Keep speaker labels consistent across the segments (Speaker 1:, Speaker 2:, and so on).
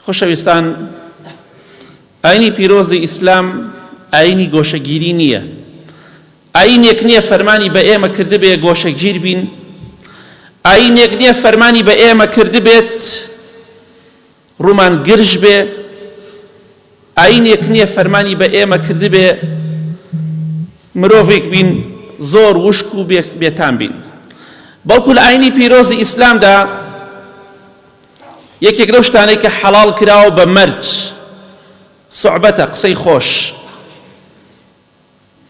Speaker 1: خۆشەویستان، ئاینی پیرۆزی ئیسلام ئاینی گۆشەگیری نییە. ئاینێک نییە فەرمانی بە ئێمە کردبێ گۆشەگیر بین. ئاینێک نییە فەرمانی بە ئێمە کردبێت ڕوومان گرژ بێ. ئاینێک نییە فەرمانی بە ئێمە کردبێ مرۆڤێک بین زۆر وشک و بێتام بین. بەڵکو لە ئاینی پیرۆزی ئیسلامدا یەکێک لەو شتانەی کە حەڵاڵ کراوە بە مەرج سوعبەتە، قسەی خۆش،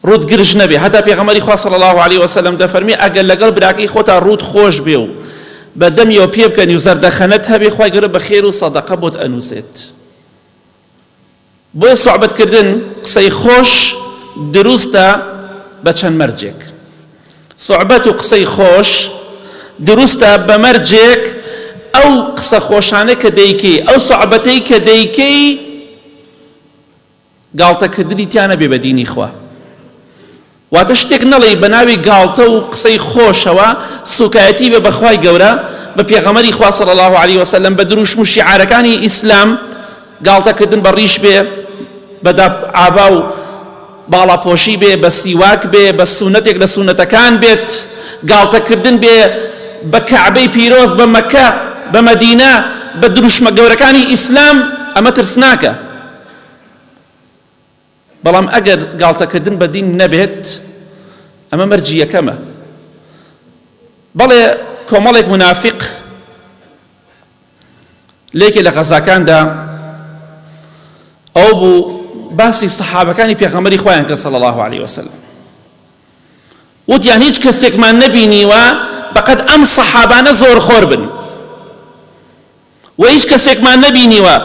Speaker 1: ڕوود گرژ نەبێ. هەتا پێغەمبەری خوا صلی الله علیه وسلم دەفەرمی ئەگەر لەگەڵ براکەی خۆتا ڕوود خۆش بێ و بە دەمیەوە پێ بکەنی و زەردەخەنەت هەبێ، خوای گەورە بە خێر و سەدەقە بۆت ئەنووسێت. بۆیە سوعبەتکردن، قسەی خۆش دروستە بە چەند مەرجێک. سوعبەت و قسەی خۆش دروستە بە مەرجێک ئەو قسە خۆشانە کە دەیکەی، ئەو سوعبەتەی کە دەیکەی گاڵتەکردنی تیانە بێ بە دینی خوا. واتە شتێک نەڵێی بە ناوی گاڵتە و قسەی خۆشەوە سوکایەتی بێ بە خوای گەورە، بە پێغەمبەری خوا صلی الله علیه وسلم، بە دروشم و شیعارەکانی ئیسلام گاڵتەکردن بە ڕیش بێ، بە ئابا و باڵاپۆشی بێ، بە سیواک بێ، بە سونەتێک لە سونەتەکان بێت، گاڵتەکردن بێ بە کەعبەی پیرۆز، بە مەکە، بە مەدینە، بە دروشمە گەورەکانی ئیسلام. ئەمە ترسناکە. بەڵام ئەگەر گاڵتەکردن بە دین نەبێت، ئەمە مەرجی یەکەمە. بەڵێ کۆمەڵێک منافق لێکێ لە غەزاکاندا ئەو بوو باسی سەحابەکانی پێغەمبەری خۆیان کرد صلی الله علیه وسلم. وتیان هیچ کەسێکمان نەبینیوە بەقەد ئەم سەحابانە زۆرخۆر بن، و هیچ کەسێکمان نەبینیوە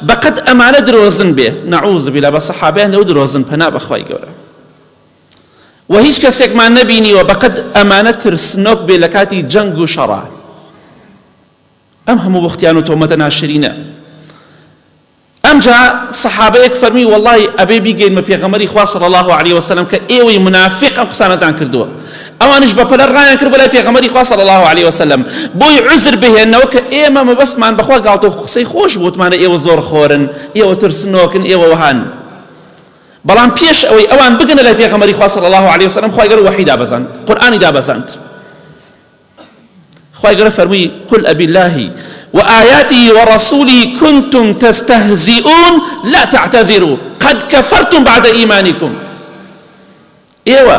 Speaker 1: بەقەد ئەمانە درۆزن بێ. نەعوذ بالله، بە سەحابەیان لەو درۆزن، پەنا بەخوای گەورە. و هیچ کەسێکمان نەبینیوە بەقەد ئەمانە ترسنۆک بێ لە کاتی جەنگ و شەڕە. ئەم هەموو بەختیان و تۆمەتە ناشرینە. ئەمجا سەحابەیەک فەرمی وەڵڵی ئەبێ بیگەینمە پێغەمبەری خوا صلی الله علیه وسلم کە ئێوەی منافق ئەم قسانەتان کردووە. ئەوانش بەپەلە ڕایان کرد بەلای پێغەمبەری خوا صلی الله علیه وسلم بۆی عوزر بهێنەوە کە ئێمە مەبەستمان بەخوا گاڵتە و قسەی خۆش بوتمانە، ئێوە زۆر خۆرن، ئێوە ترسنۆکن، ئێوە وەهان. بەڵام پێش ئەوەی ئەوان بگنە لای پێغەمبەری خوا صلی الله علیه وسلم، خوای گەورە وەحی دابەزاند، قورئانی دابەزاند. خوای گەورە فەرمووی قل أبالله وآياته ورسوله كنتم تستهزئون لا تعتذروا قد كفرتم بعد إيمانكم. إيوه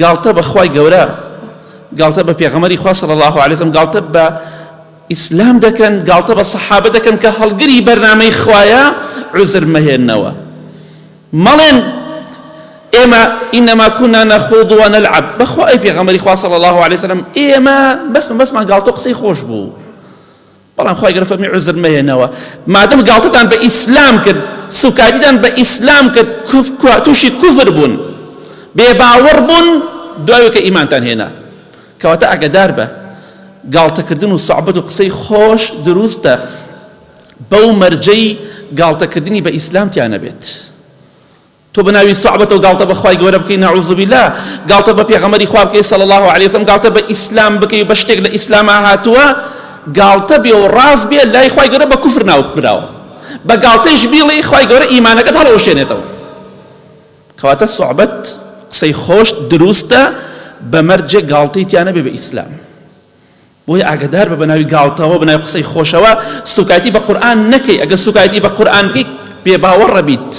Speaker 1: قالت بخواي قورا، قالت ببيغمري خوا صلى الله عليه وسلم، قالت بإسلام دكن، قالت بالصحابة دكن كهالقري برنامج خوايا عذر مهنوا مالين إما إنما كنا نخوض ونلعب. بخواي بيغمري خوا صلى الله عليه وسلم إما بس ما قالت قصي خوش بو، بەڵام خوای گەورە فەرمی عوزر مەهێنەوە. مادەم گاڵتەتان بە ئیسلام کرد، سوکایتیتان بە ئیسلام کرد، تووشی کوفر بوون، بێباوەڕ بوون، دوایەوە کە ئیمانتان هێنا. کەواتە ئاگادار بە گاڵتەکردن و سوعبەت و قسەی خۆش دروستە بەو مەرجەی گاڵتەکردنی بە ئیسلامتیان نەبێت. تۆ بە ناوی سوعبەت و گاڵتە بە خوای گەورە بکەی، نەعوذ بالله، گاڵتە بە پێغەمبەری خوا بکەی صلی الله علیه وسلم، گاڵتە بە ئیسلام بکەی و بە شتێک لە ئیسلامە هاتووە، گاڵتە بێ و ڕاست بێ لای خوای گەورە بە کوفر ناوت براوە، بە گاڵتەیش بیڵێ خوای گەورە ئیمانەکەت هەڵەوەشێنێتەوە. کەواتە سوعبەت، قسەی خۆش دروستە بە مەرجێ گاڵتەی تیانە بێ بە ئیسلام. بۆیە ئاگادار بە ناوی گاڵتەوە، بە ناوی قسەی خۆشەوە سوکایەتی بە قورئان نەکەی. ئەگەر سوکایەتی بە قورئان بکەی بێباوەڕە بیت،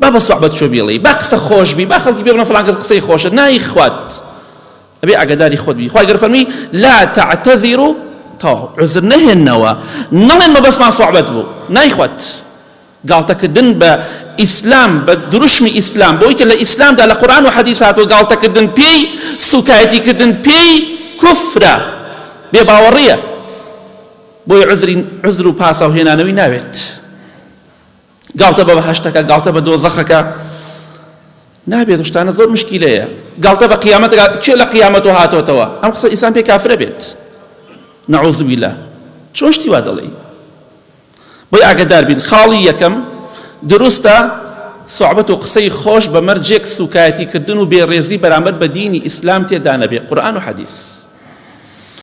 Speaker 1: با بە سوعبەت شۆ بیڵێ، با قسە خۆش بی، با خەڵکی بێ بڵێن فڵان کەس قسەی خۆشە، نای خوات، ئەبێ ئاگاداری خۆت بی. خوای گەورە فەرمی لا تعتذروا، عذر نهێنەوە، نەڵێن مەبەستمان سوعبەت بوو، نایخوات. گاڵتەکردن بە ئیسلام، بە دروشمی ئیسلام، بۆی کە لە ئیسلامدا لە قورئان و حەدیث هاتووە گاڵتەکردن پێی، سوکایەتیکردن پێی کوفرە، بێباوەڕیە. بۆی عذر و پاسەوهێنانەوەی ناوێت. گاڵتە بە بەهەشتەکە، گاڵتە بە دۆزەخەکە نابێت. شتانە زۆر مشکیلەیە. گاڵتە بە قیامەتەکە، کێ لە قیامەت هاتۆتەوە ئەم قسە ئینسان پێی کافرە بێت. نعوذ بالله، چۆن شتی وا دەڵێی؟ بۆی ئاگادار بین. خاڵی یەکەم دروستە سوعبەت و قسەی خۆش بە مەرجێک سوکایەتیکردن و بێڕێزی بەرامبەر بە دینی ئیسلام تێدا نەبێ، قورئان و حەدیث.